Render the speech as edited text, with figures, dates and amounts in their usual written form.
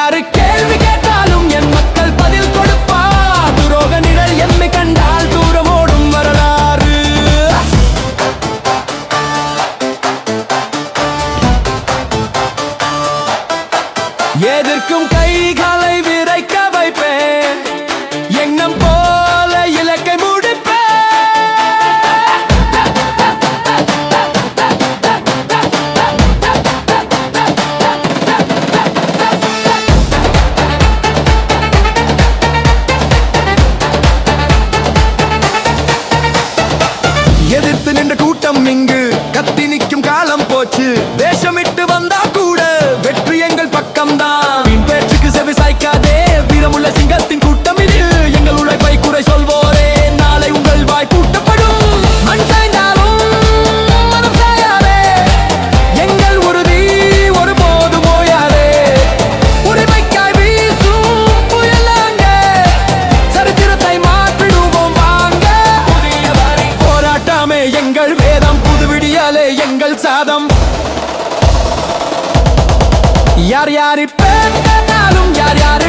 யாரு கேள்வி கேட்டாலும் என் மக்கள் பதில் கொடுப்பா. துரோக நிழல் எம்மை கண்டால் தூரம் ஓடும் வரலாறு. எதற்கும் கைகளை விரைக்க வைப்பேன், எண்ணம் போல இலக்கை முடிப்பேன். எதிர்த்து நின்ற கூட்டம் இங்கு கத்தி நிற்கும் காலம் போச்சு. வேஷமிட்டு வந்தா கூட வெற்றி எங்கள் பக்கம்தான். பேச்சுக்கு செவி சாய்க்காதே, வீரமுள்ள சிங்கத்தின் கூட்டம் இது. எங்கள் உழைப்பை குறை சொல்வோரே நாளை உங்கள் வாய் பூட்டப்படும். மண் சாய்ந்தாலும் மனம் சாயாதே, எங்கள் உறுதி ஒருபோதும் ஓயாதே. உரிமைக்காய் வீசும் புயலாங்க, சரித்திரத்தை மாற்றிடுவோம் வாங்க. புதிய வரி போராட்டமே எங்கள் வேதம், புது விடியாலே எங்கள் சாதம். யார் யாரு பேசினாலும் யார் யாரு